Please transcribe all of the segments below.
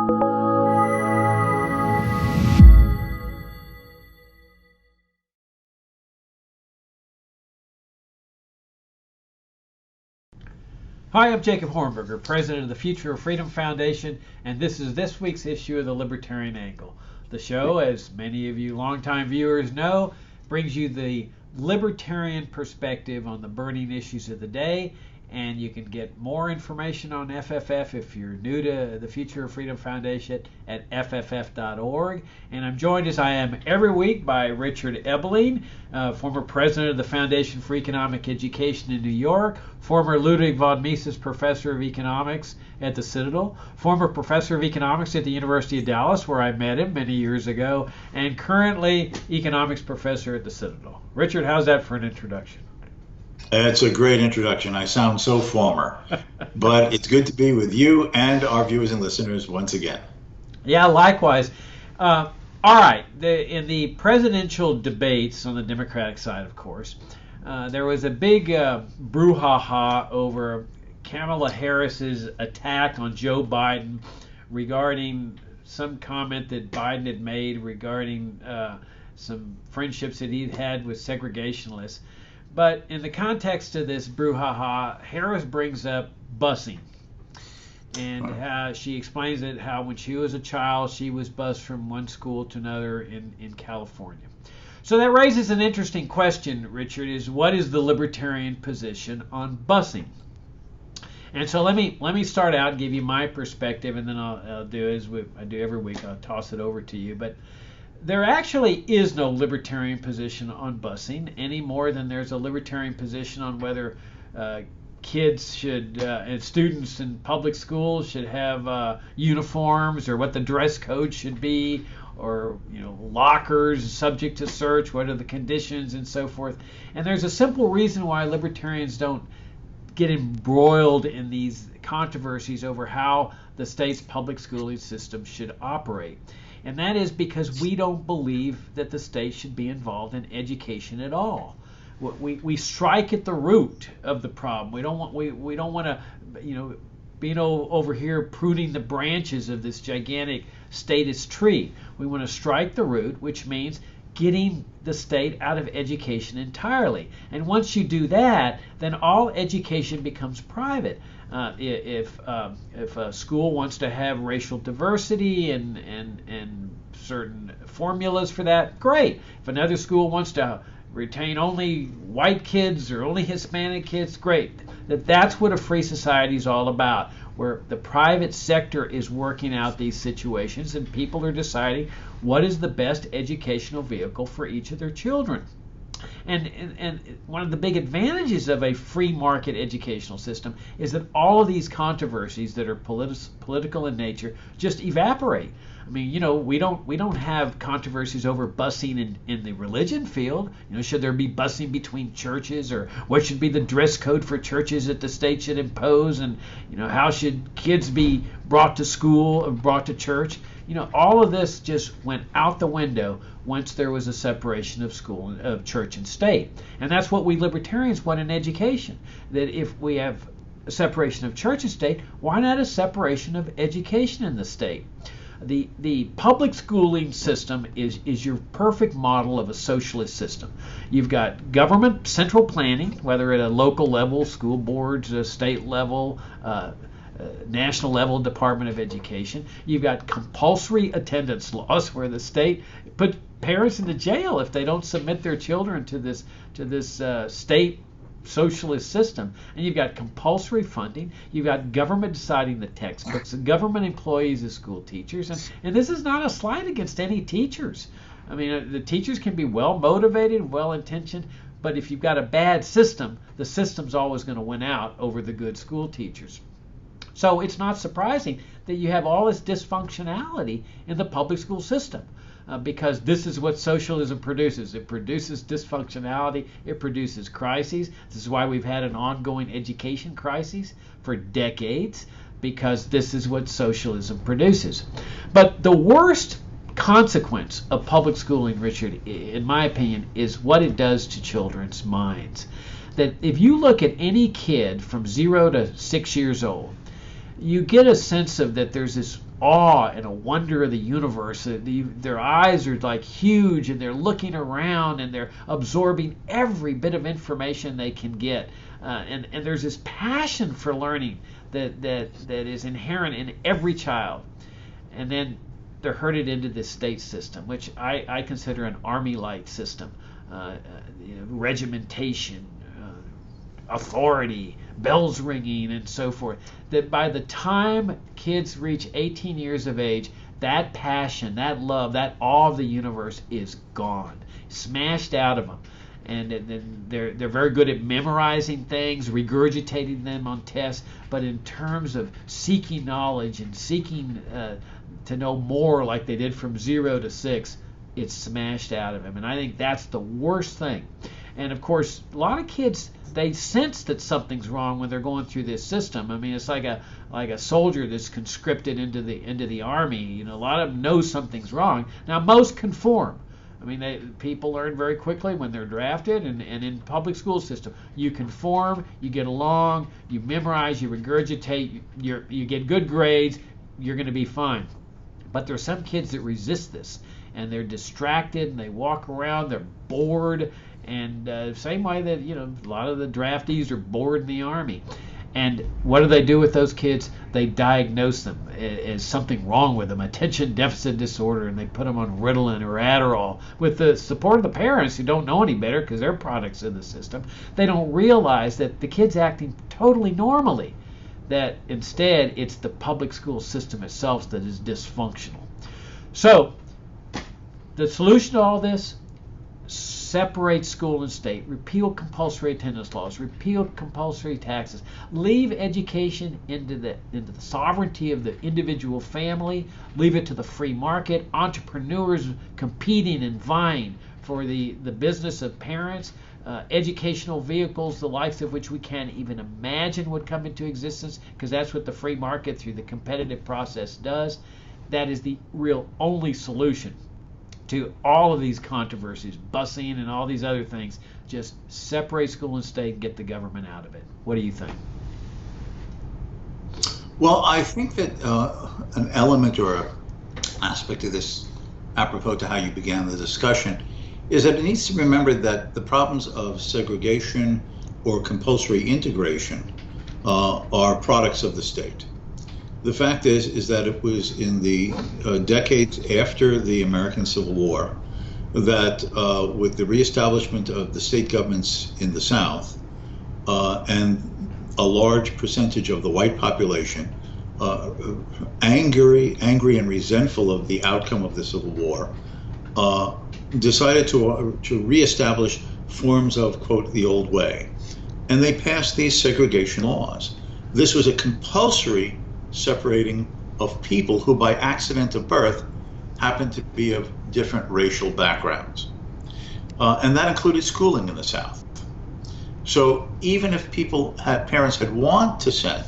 Hi, I'm Jacob Hornberger, president of the Future of Freedom Foundation, and this is this week's issue of the Libertarian Angle. The show, as many of you longtime viewers know, brings you the libertarian perspective on the burning issues of the day, and you can get more information on FFF if you're new to the Future of Freedom Foundation at fff.org. And I'm joined, as I am every week, by Richard Ebeling, former president of the Foundation for Economic Education in New York, former Ludwig von Mises Professor of Economics at the Citadel, former Professor of Economics at the University of Dallas, where I met him many years ago, and currently Economics Professor at the Citadel. Richard, how's that for an introduction? It's a great introduction. I sound so former, but it's good to be with you and our viewers and listeners once again. Yeah, likewise. All right, in the presidential debates on the Democratic side, of course, there was a big brouhaha over Kamala Harris's attack on Joe Biden regarding some comment that Biden had made regarding some friendships that he'd had with segregationists. But in the context of this brouhaha, Harris brings up busing. And she explains that how when she was a child, she was bused from one school to another in California. So that raises an interesting question, Richard, is what is the libertarian position on busing? And so let me start out and give you my perspective, and then I'll do as I do every week. I'll toss it over to you. But there actually is no libertarian position on busing any more than there's a libertarian position on whether kids should and students in public schools should have uniforms, or what the dress code should be, or lockers subject to search, what are the conditions, and so forth. And there's a simple reason why libertarians don't get embroiled in these controversies over how the state's public schooling system should operate. And that is because we don't believe that the state should be involved in education at all. We strike at the root of the problem. We don't want to being over here pruning the branches of this gigantic statist tree. We want to strike the root, which means getting the state out of education entirely. And once you do that, then all education becomes private. If a school wants to have racial diversity and certain formulas for that, great. If another school wants to retain only white kids or only Hispanic kids, great. That's what a free society is all about, where the private sector is working out these situations and people are deciding what is the best educational vehicle for each of their children. And one of the big advantages of a free market educational system is that all of these controversies that are political in nature just evaporate. I mean, we don't have controversies over busing in the religion field. Should there be busing between churches, or what should be the dress code for churches that the state should impose, and how should kids be brought to school or brought to church? All of this just went out the window once there was a separation of church and state. And that's what we libertarians want in education. That if we have a separation of church and state, why not a separation of education in the state? The public schooling system is your perfect model of a socialist system. You've got government central planning, whether at a local level, school boards, state level, national level, Department of Education. You've got compulsory attendance laws where the state put parents into jail if they don't submit their children to this state socialist system. And you've got compulsory funding. You've got government deciding the textbooks, government employees as school teachers. And this is not a slight against any teachers. I mean, the teachers can be well motivated, well intentioned, but if you've got a bad system, the system's always going to win out over the good school teachers. So it's not surprising that you have all this dysfunctionality in the public school system, because this is what socialism produces. It produces dysfunctionality. It produces crises. This is why we've had an ongoing education crisis for decades, because this is what socialism produces. But the worst consequence of public schooling, Richard, in my opinion, is what it does to children's minds. That if you look at any kid from 0 to 6 years old, you get a sense of that there's this awe and a wonder of the universe. Their eyes are like huge, and they're looking around and they're absorbing every bit of information they can get. And there's this passion for learning that is inherent in every child. And then they're herded into this state system, which I consider an army-like system. Regimentation, authority, bells ringing, and so forth. That by the time kids reach 18 years of age, that passion, that love, that awe of the universe is gone, smashed out of them. And they're very good at memorizing things, regurgitating them on tests, but in terms of seeking knowledge and seeking to know more, like they did from 0 to 6, it's smashed out of them. And I think that's the worst thing. And of course, a lot of kids, they sense that something's wrong when they're going through this system. I mean, it's like a soldier that's conscripted into the army. You know, a lot of them know something's wrong. Now, most conform. I mean, people learn very quickly when they're drafted, and in public school system, you conform, you get along, you memorize, you regurgitate, you get good grades, you're going to be fine. But there are some kids that resist this, and they're distracted, and they walk around, they're bored, and same way that, you know, a lot of the draftees are bored in the Army. And what do with those kids? They diagnose them as something wrong with them, attention deficit disorder, and they put them on Ritalin or Adderall with the support of the parents who don't know any better because they're products of the system. They don't realize that the kid's acting totally normally, that instead it's the public school system itself that is dysfunctional. So the solution to all this: separate school and state, repeal compulsory attendance laws, repeal compulsory taxes, leave education into the sovereignty of the individual family, leave it to the free market, entrepreneurs competing and vying for the business of parents, educational vehicles, the likes of which we can't even imagine would come into existence, because that's what the free market through the competitive process does. That is the real only solution to all of these controversies, busing and all these other things. Just separate school and state and get the government out of it. What do you think? Well, I think that an element or an aspect of this, apropos to how you began the discussion, is that it needs to be remembered that the problems of segregation or compulsory integration are products of the state. The fact is that it was in the decades after the American Civil War that with the reestablishment of the state governments in the South and a large percentage of the white population angry and resentful of the outcome of the Civil War, decided to reestablish forms of, quote, the old way. And they passed these segregation laws. This was a compulsory separating of people who by accident of birth happened to be of different racial backgrounds. And that included schooling in the South. So even if parents had wanted to send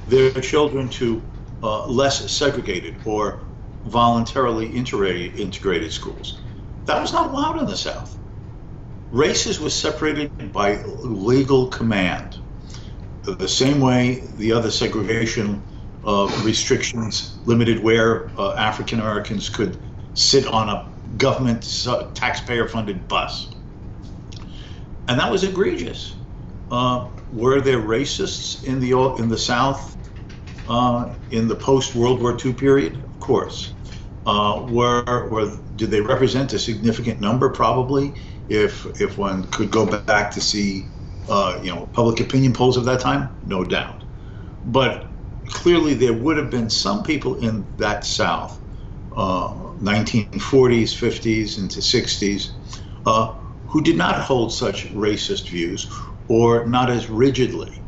their children to less segregated or voluntarily integrated schools, that was not allowed in the South. Races were separated by legal command. The same way the other segregation restrictions limited where African Americans could sit on a government taxpayer-funded bus. And that was egregious. Were there racists in the South in the post-World War II period? Of course. Did they represent a significant number? Probably, if one could go back to see public opinion polls of that time, no doubt. But clearly there would have been some people in that South, 1940s, 50s, into 60s, who did not hold such racist views, or not as rigidly,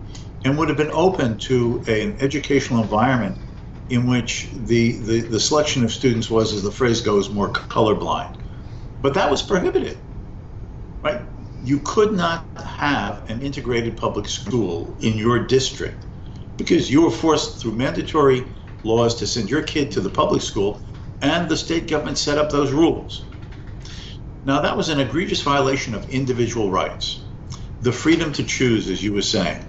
and would have been open to an educational environment in which the selection of students was, as the phrase goes, more colorblind. But that was prohibited, right? You could not have an integrated public school in your district because you were forced through mandatory laws to send your kid to the public school, and the state government set up those rules. Now, that was an egregious violation of individual rights. The freedom to choose, as you were saying.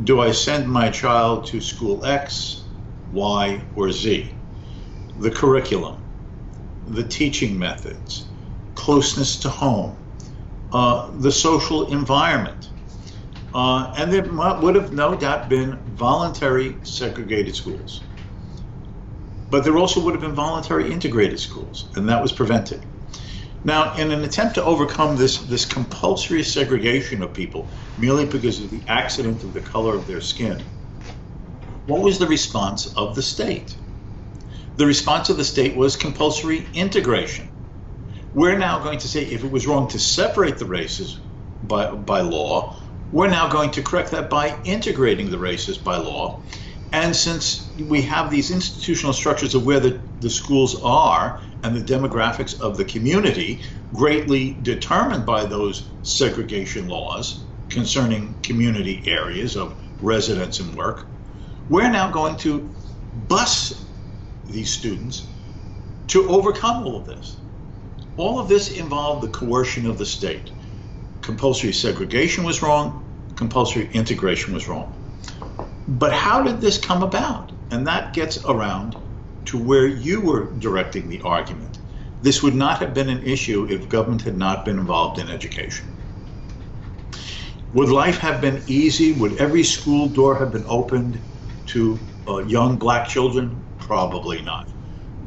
Do I send my child to school X, Y, or Z? the curriculum, the teaching methods, closeness to home, the social environment. And there would have no doubt been voluntary segregated schools. But there also would have been voluntary integrated schools, and that was prevented. Now, in an attempt to overcome this compulsory segregation of people merely because of the accident of the color of their skin, what was the response of the state? The response of the state was compulsory integration. We're now going to say if it was wrong to separate the races by law, we're now going to correct that by integrating the races by law. And since we have these institutional structures of where the schools are and the demographics of the community greatly determined by those segregation laws concerning community areas of residence and work, we're now going to bus these students to overcome all of this. All of this involved the coercion of the state. Compulsory segregation was wrong, compulsory integration was wrong. But how did this come about? And that gets around to where you were directing the argument. This would not have been an issue if government had not been involved in education. Would life have been easy? Would every school door have been opened to young black children? Probably not.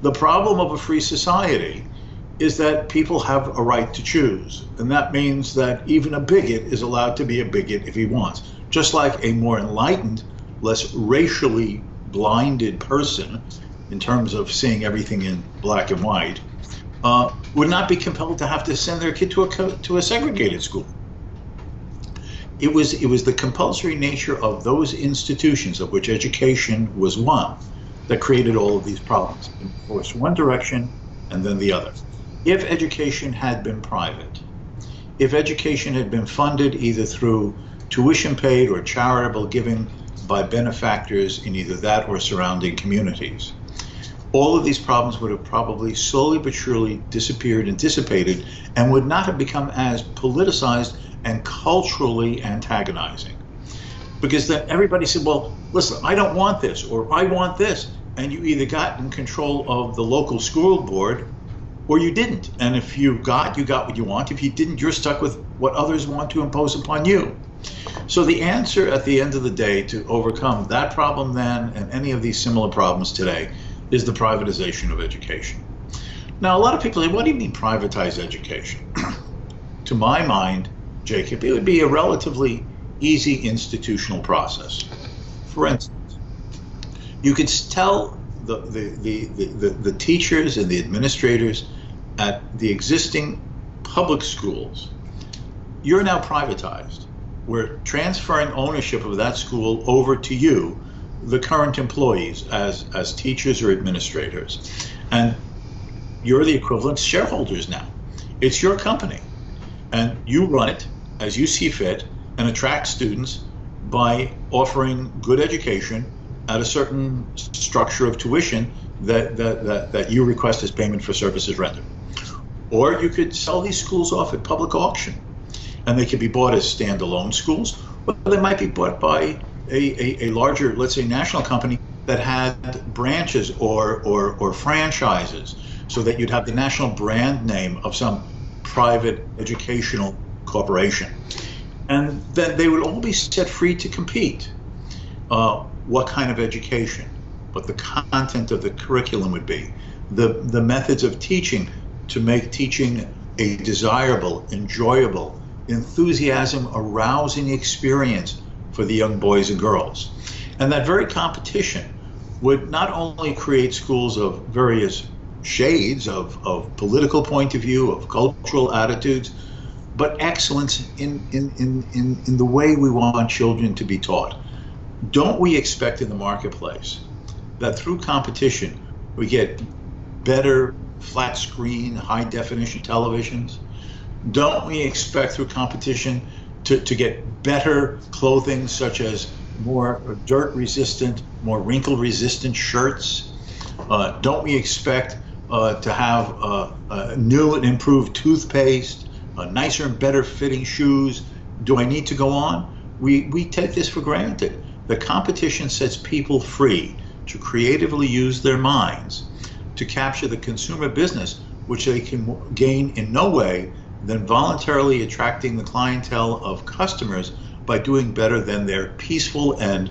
The problem of a free society is that people have a right to choose. And that means that even a bigot is allowed to be a bigot if he wants. Just like a more enlightened, less racially blinded person, in terms of seeing everything in black and white, would not be compelled to have to send their kid to a segregated school. It was the compulsory nature of those institutions, of which education was one, that created all of these problems. Of course, one direction and then the other. If education had been private, if education had been funded either through tuition paid or charitable giving by benefactors in either that or surrounding communities, all of these problems would have probably slowly but surely disappeared and dissipated and would not have become as politicized and culturally antagonizing. Because then everybody said, well, listen, I don't want this, or I want this. And you either got in control of the local school board or you didn't. And if you got what you want. If you didn't, you're stuck with what others want to impose upon you. So the answer at the end of the day to overcome that problem then and any of these similar problems today is the privatization of education. Now, a lot of people say, what do you mean privatize education? To my mind, Jacob, it would be a relatively easy institutional process. For instance, you could tell the teachers and the administrators at the existing public schools, you're now privatized. We're transferring ownership of that school over to you, the current employees, as teachers or administrators. And you're the equivalent shareholders now. It's your company. And you run it as you see fit and attract students by offering good education at a certain structure of tuition that you request as payment for services rendered. Or you could sell these schools off at public auction, and they could be bought as standalone schools, or they might be bought by a larger, let's say, national company that had branches or franchises, so that you'd have the national brand name of some private educational corporation. And then they would all be set free to compete. What kind of education, what the content of the curriculum would be, the methods of teaching to make teaching a desirable, enjoyable, enthusiasm arousing experience for the young boys and girls. And that very competition would not only create schools of various shades of political point of view, of cultural attitudes, but excellence in the way we want children to be taught. Don't we expect in the marketplace that through competition we get better flat screen, high definition televisions? Don't we expect through competition to get better clothing, such as more dirt resistant, more wrinkle resistant shirts? Don't we expect to have new and improved toothpaste, nicer and better fitting shoes? Do I need to go on? We take this for granted. The competition sets people free to creatively use their minds, to capture the consumer business, which they can gain in no way than voluntarily attracting the clientele of customers by doing better than their peaceful and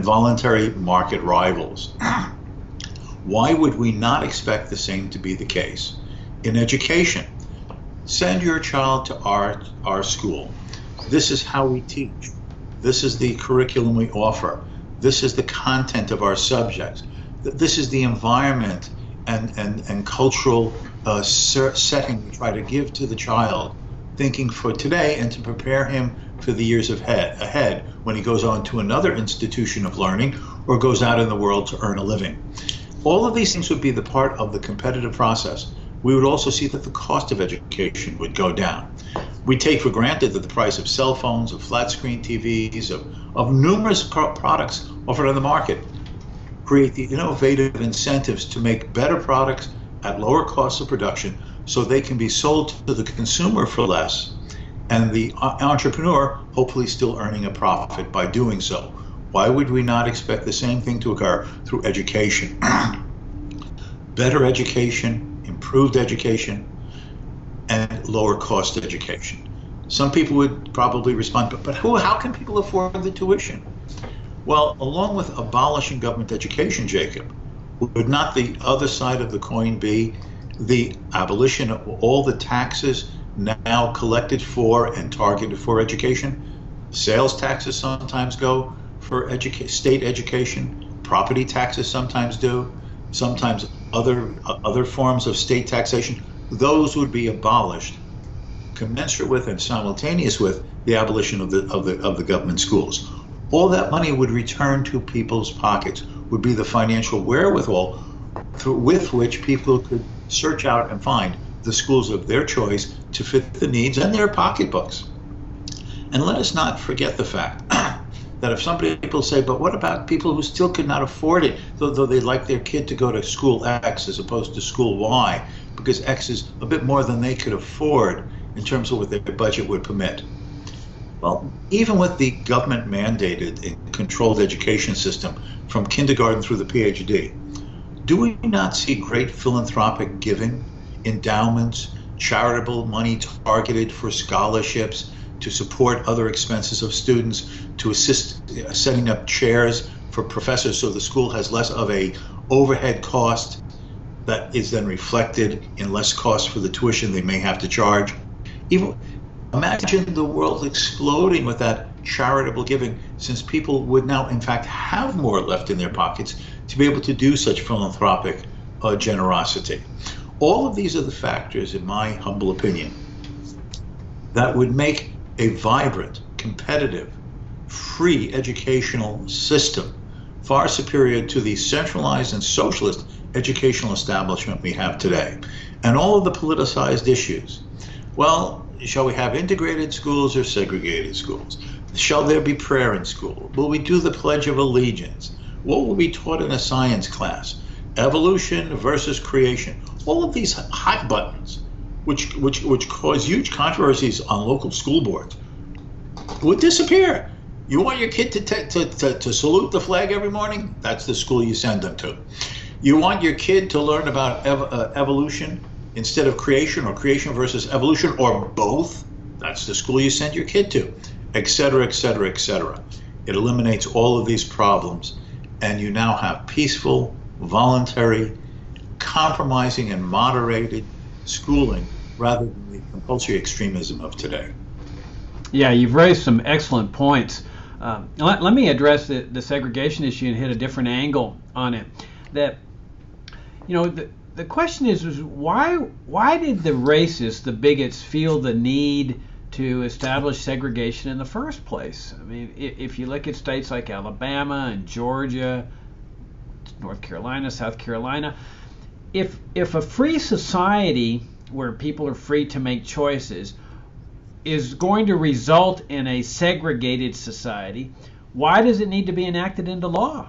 voluntary market rivals. Why would we not expect the same to be the case in education? Send your child to our school. This is how we teach. This is the curriculum we offer. This is the content of our subjects. This is the environment and cultural setting we try to give to the child, thinking for today and to prepare him for the years ahead when he goes on to another institution of learning or goes out in the world to earn a living. All of these things would be the part of the competitive process. We would also see that the cost of education would go down. We take for granted that the price of cell phones, of flat screen TVs, of numerous products offered on the market create the innovative incentives to make better products at lower costs of production so they can be sold to the consumer for less, and the entrepreneur hopefully still earning a profit by doing so. Why would we not expect the same thing to occur through education? Better education, improved education, and lower cost education. Some people would probably respond, but how can people afford the tuition? Well, along with abolishing government education, Jacob, would not the other side of the coin be the abolition of all the taxes now collected for and targeted for education? Sales taxes sometimes go for state education. Property taxes sometimes do. Sometimes other forms of state taxation. Those would be abolished, commensurate with and simultaneous with the abolition of the government schools. All that money would return to people's pockets, would be the financial wherewithal with which people could search out and find the schools of their choice to fit the needs and their pocketbooks. And let us not forget the fact that if some people say, but what about people who still could not afford it, though they'd like their kid to go to school X as opposed to school Y, because X is a bit more than they could afford in terms of what their budget would permit. Well, even with the government mandated and controlled education system from kindergarten through the PhD, do we not see great philanthropic giving, endowments, charitable money targeted for scholarships, to support other expenses of students, to assist setting up chairs for professors so the school has less of a overhead cost that is then reflected in less cost for the tuition they may have to charge? Even imagine the world exploding with that charitable giving, since people would now in fact have more left in their pockets to be able to do such philanthropic generosity. All of these are the factors, in my humble opinion, that would make a vibrant, competitive, free educational system far superior to the centralized and socialist educational establishment we have today. And all of the politicized issues. Well, shall we have integrated schools or segregated schools? Shall there be prayer in school? Will we do the Pledge of Allegiance? What will be taught in a science class? Evolution versus creation. All of these hot buttons, which cause huge controversies on local school boards, would disappear. You want your kid to salute the flag every morning? That's the school you send them to. You want your kid to learn about evolution instead of creation, or creation versus evolution, or both? That's the school you send your kid to, et cetera, et cetera, et cetera. It eliminates all of these problems, and you now have peaceful, voluntary, compromising, and moderated schooling rather than the compulsory extremism of today. Yeah, you've raised some excellent points. Let me address the segregation issue and hit a different angle on it. That, you know, the question is why did the racists, the bigots, feel the need to establish segregation in the first place? I mean, if you look at states like Alabama and Georgia, North Carolina, South Carolina, if a free society where people are free to make choices is going to result in a segregated society, why does it need to be enacted into law?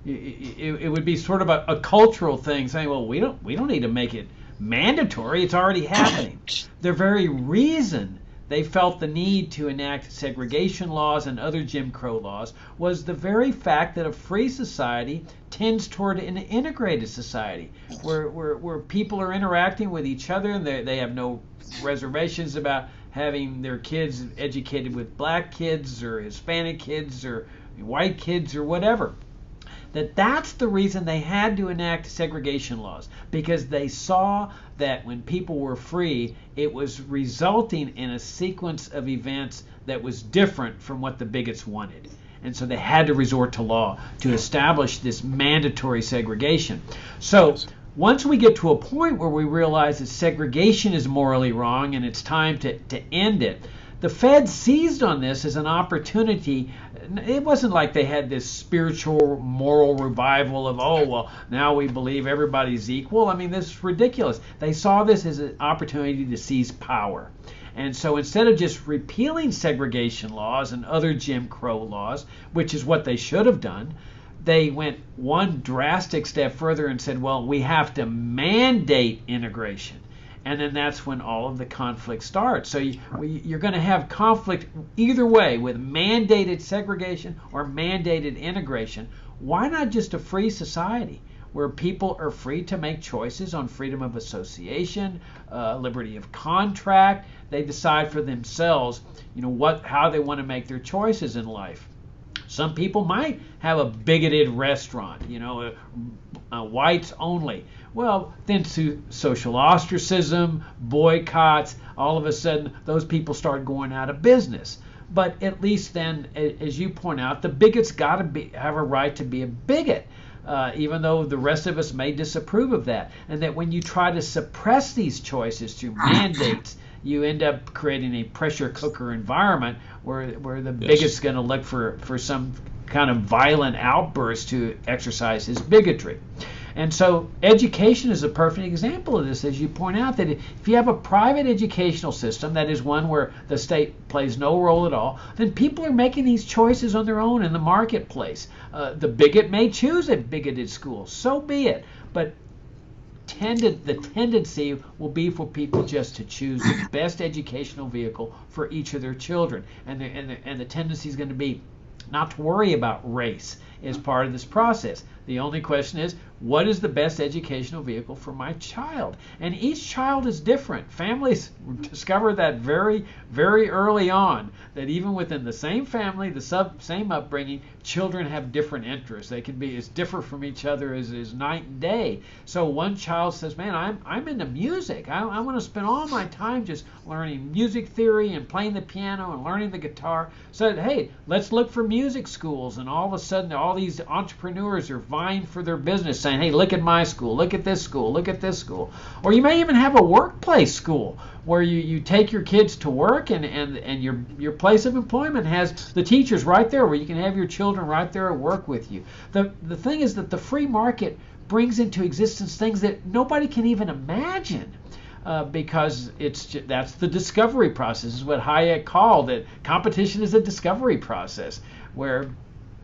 It would be sort of a cultural thing, saying, well, we don't need to make it mandatory. It's already happening. The very reason they felt the need to enact segregation laws and other Jim Crow laws was the very fact that a free society tends toward an integrated society where people are interacting with each other and they have no reservations about having their kids educated with black kids or Hispanic kids or white kids or whatever. That's the reason they had to enact segregation laws, because they saw that when people were free, it was resulting in a sequence of events that was different from what the bigots wanted. And so they had to resort to law to establish this mandatory segregation. So once we get to a point where we realize that segregation is morally wrong and it's time to end it, the Feds seized on this as an opportunity. It wasn't like they had this spiritual, moral revival of, oh, well, now we believe everybody's equal. I mean, this is ridiculous. They saw this as an opportunity to seize power. And so instead of just repealing segregation laws and other Jim Crow laws, which is what they should have done, they went one drastic step further and said, well, we have to mandate integration. And then that's when all of the conflict starts. So you're going to have conflict either way with mandated segregation or mandated integration. Why not just a free society where people are free to make choices on freedom of association, liberty of contract? They decide for themselves, how they want to make their choices in life. Some people might have a bigoted restaurant, whites only. Well, then social ostracism, boycotts, all of a sudden those people start going out of business. But at least then, as you point out, the bigot's got to have a right to be a bigot, even though the rest of us may disapprove of that. And that when you try to suppress these choices through mandates, you end up creating a pressure cooker environment where the bigot's going to look for some kind of violent outburst to exercise his bigotry. And so education is a perfect example of this, as you point out, that if you have a private educational system, that is one where the state plays no role at all, then people are making these choices on their own in the marketplace. The bigot may choose a bigoted school, so be it, but the tendency will be for people just to choose the best educational vehicle for each of their children, and the tendency is going to be not to worry about race as part of this process. The only question is, what is the best educational vehicle for my child? And each child is different. Families discover that very, very early on, that even within the same family, the same upbringing, children have different interests. They can be as different from each other as night and day. So one child says, man, I'm into music. I want to spend all my time just learning music theory and playing the piano and learning the guitar. So, hey, let's look for music schools. And all of a sudden, all these entrepreneurs are vying for their business, saying, hey, look at my school, look at this school, look at this school. Or you may even have a workplace school where you take your kids to work and your place of employment has the teachers right there, where you can have your children right there at work with you. The thing is that the free market brings into existence things that nobody can even imagine. Because that's the discovery process, is what Hayek called it. Competition is a discovery process where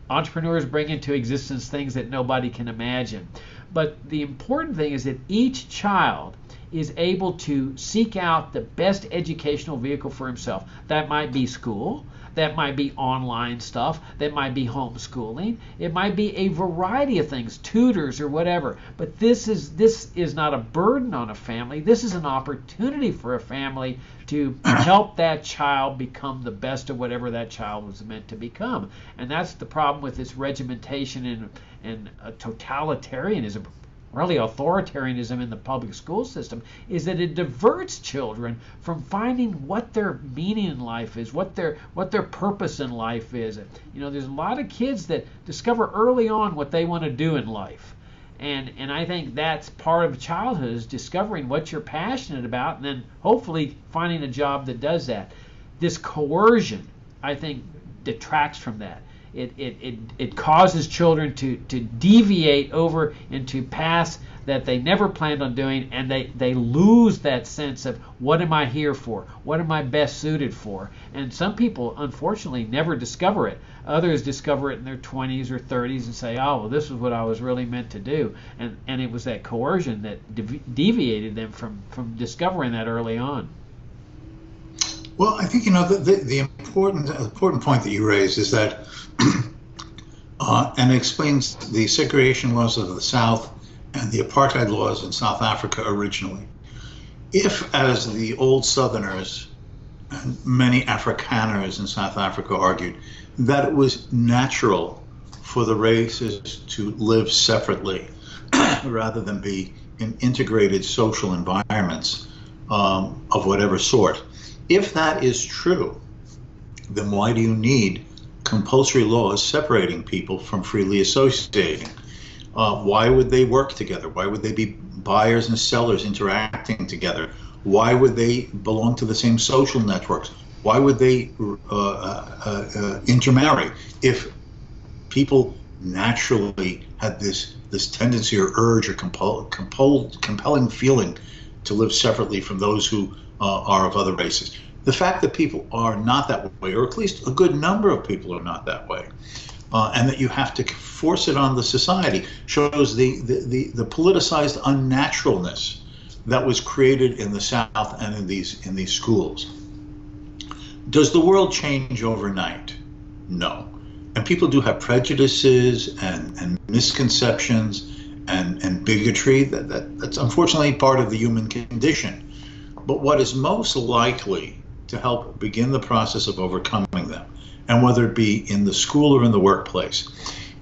entrepreneurs bring into existence things that nobody can imagine. But the important thing is that each child is able to seek out the best educational vehicle for himself. That might be school, that might be online stuff, that might be homeschooling, it might be a variety of things, tutors or whatever. But this is not a burden on a family. This is an opportunity for a family to help that child become the best of whatever that child was meant to become. And that's the problem with this regimentation and totalitarianism, really authoritarianism in the public school system, is that it diverts children from finding what their meaning in life is, what their purpose in life is. There's a lot of kids that discover early on what they want to do in life. And I think that's part of childhood, is discovering what you're passionate about and then hopefully finding a job that does that. This coercion, I think, detracts from that. It causes children to deviate over into paths that they never planned on doing, and they lose that sense of, what am I here for? What am I best suited for? And some people, unfortunately, never discover it. Others discover it in their 20s or 30s and say, oh, well, this is what I was really meant to do. And it was that coercion that deviated them from discovering that early on. Well, I think the important point that you raised is that, and it explains the segregation laws of the South and the apartheid laws in South Africa originally. If, as the old Southerners and many Afrikaners in South Africa argued, that it was natural for the races to live separately rather than be in integrated social environments of whatever sort. If that is true, then why do you need compulsory laws separating people from freely associating? Why would they work together? Why would they be buyers and sellers interacting together? Why would they belong to the same social networks? Why would they intermarry? If people naturally had this tendency or urge or compelling feeling to live separately from those who are of other races. The fact that people are not that way, or at least a good number of people are not that way, and that you have to force it on the society, shows the politicized unnaturalness that was created in the South and in these schools. Does the world change overnight? No. And people do have prejudices and misconceptions and bigotry. That's unfortunately part of the human condition. But what is most likely to help begin the process of overcoming them, and whether it be in the school or in the workplace,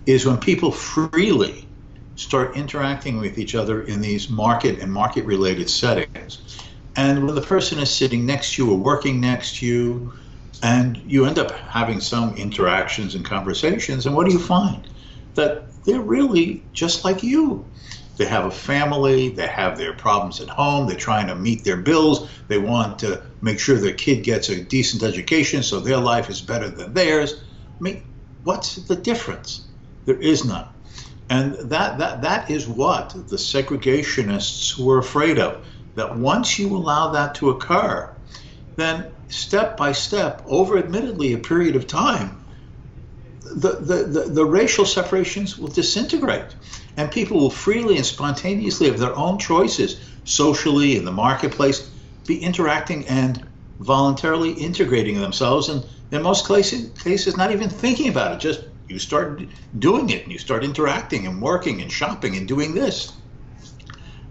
is when people freely start interacting with each other in these market and market-related settings. And when the person is sitting next to you or working next to you, and you end up having some interactions and conversations, and what do you find? That they're really just like you. They have a family, they have their problems at home, they're trying to meet their bills, they want to make sure their kid gets a decent education so their life is better than theirs. I mean, what's the difference? There is none. And that is what the segregationists were afraid of, that once you allow that to occur, then step by step, over admittedly a period of time, the racial separations will disintegrate, and people will freely and spontaneously, of their own choices, socially in the marketplace, be interacting and voluntarily integrating themselves, and in most cases not even thinking about it. Just you start doing it, and you start interacting and working and shopping and doing this.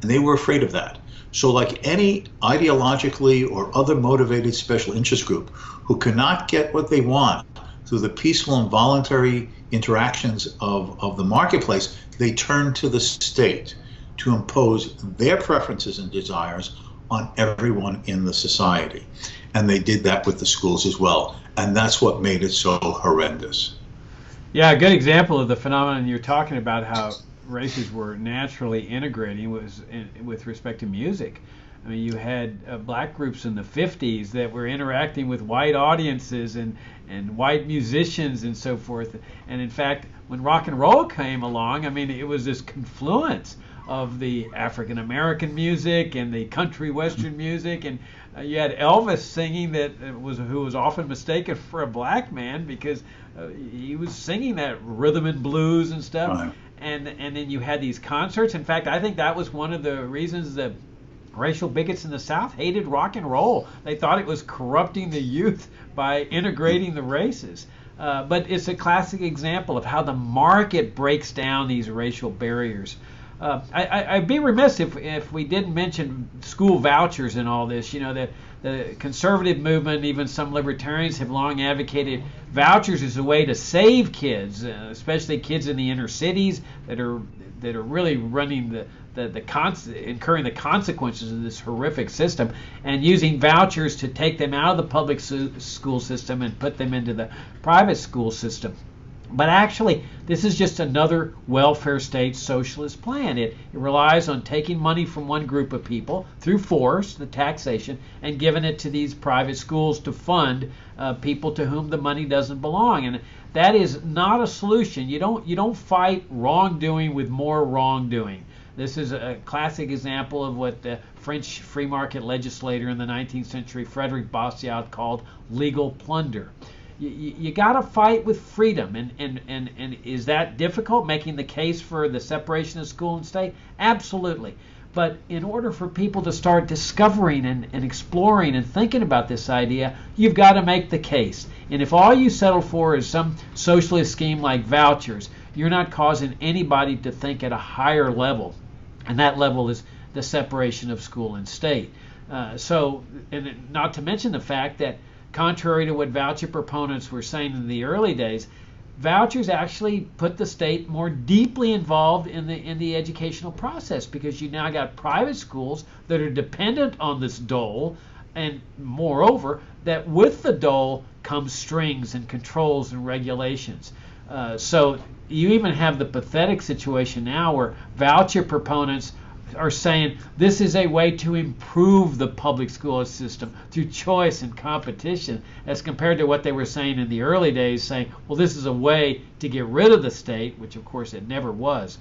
And they were afraid of that. So like any ideologically or other motivated special interest group who cannot get what they want through the peaceful and voluntary interactions of the marketplace, they turn to the state to impose their preferences and desires on everyone in the society. And they did that with the schools as well. And that's what made it so horrendous. Yeah, a good example of the phenomenon you're talking about, how races were naturally integrating, was with respect to music. I mean, you had black groups in the 50s that were interacting with white audiences and white musicians and so forth. And in fact, when rock and roll came along, I mean, it was this confluence of the African American music and the country western music, and you had Elvis singing who was often mistaken for a black man because he was singing that rhythm and blues and stuff. Right. And then you had these concerts. In fact, I think that was one of the reasons that racial bigots in the South hated rock and roll. They thought it was corrupting the youth by integrating the races. But it's a classic example of how the market breaks down these racial barriers. I'd be remiss if we didn't mention school vouchers and all this. You know, the conservative movement, even some libertarians, have long advocated vouchers as a way to save kids, especially kids in the inner cities that are really running incurring the consequences of this horrific system, and using vouchers to take them out of the public school system and put them into the private school system. But actually, this is just another welfare state socialist plan. It relies on taking money from one group of people through force, the taxation, and giving it to these private schools to fund people to whom the money doesn't belong. And that is not a solution. You don't fight wrongdoing with more wrongdoing. This is a classic example of what the French free market legislator in the 19th century, Frederick Bastiat, called legal plunder. You got to fight with freedom, and is that difficult, making the case for the separation of school and state? Absolutely. But in order for people to start discovering and exploring and thinking about this idea, you've got to make the case. And if all you settle for is some socialist scheme like vouchers, you're not causing anybody to think at a higher level. And that level is the separation of school and state. And not to mention the fact that, contrary to what voucher proponents were saying in the early days, vouchers actually put the state more deeply involved in the educational process, because you now got private schools that are dependent on this dole, and moreover, that with the dole comes strings and controls and regulations. So you even have the pathetic situation now where voucher proponents are saying this is a way to improve the public school system through choice and competition, as compared to what they were saying in the early days, saying, well, this is a way to get rid of the state, which of course it never was.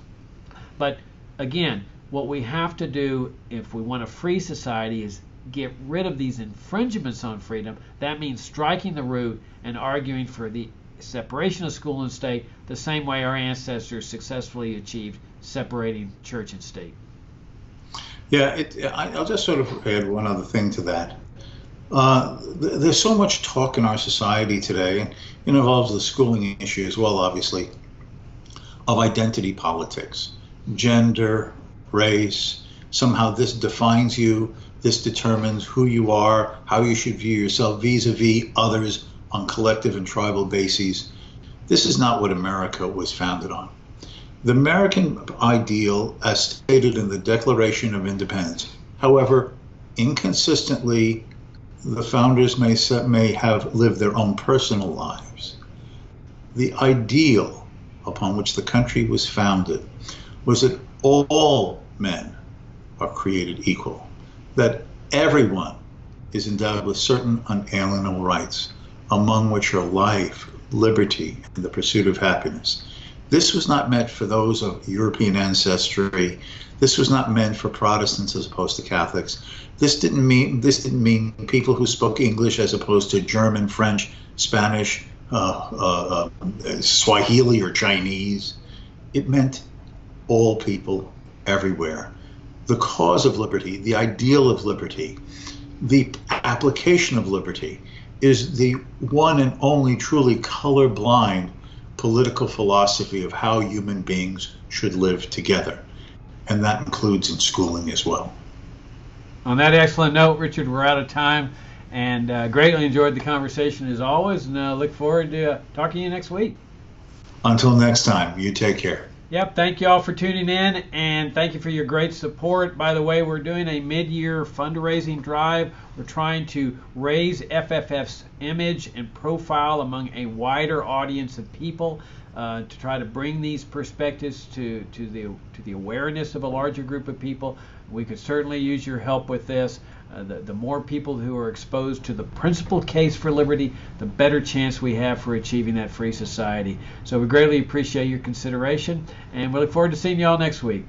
But again, what we have to do if we want a free society is get rid of these infringements on freedom. That means striking the root and arguing for the separation of school and state, the same way our ancestors successfully achieved separating church and state. Yeah, I'll just sort of add one other thing to that. There's so much talk in our society today, and it involves the schooling issue as well, obviously, of identity politics, gender, race. Somehow this defines you, this determines who you are, how you should view yourself vis-a-vis others on collective and tribal bases. This is not what America was founded on. The American ideal, as stated in the Declaration of Independence, however, inconsistently, the founders may have lived their own personal lives. The ideal upon which the country was founded was that all men are created equal, that everyone is endowed with certain unalienable rights, among which are life, liberty, and the pursuit of happiness. This was not meant for those of European ancestry. This was not meant for Protestants as opposed to Catholics. This didn't mean people who spoke English as opposed to German, French, Spanish, Swahili, or Chinese. It meant all people everywhere. The cause of liberty, the ideal of liberty, the application of liberty is the one and only truly colorblind political philosophy of how human beings should live together. And that includes in schooling as well. On that excellent note, Richard, we're out of time, and greatly enjoyed the conversation as always, and look forward to talking to you next week. Until next time, you take care. Yep, thank you all for tuning in, and thank you for your great support. By the way, we're doing a mid-year fundraising drive. We're trying to raise FFF's image and profile among a wider audience of people, to try to bring these perspectives to the awareness of a larger group of people. We could certainly use your help with this. The more people who are exposed to the principled case for liberty, the better chance we have for achieving that free society. So we greatly appreciate your consideration, and we look forward to seeing you all next week.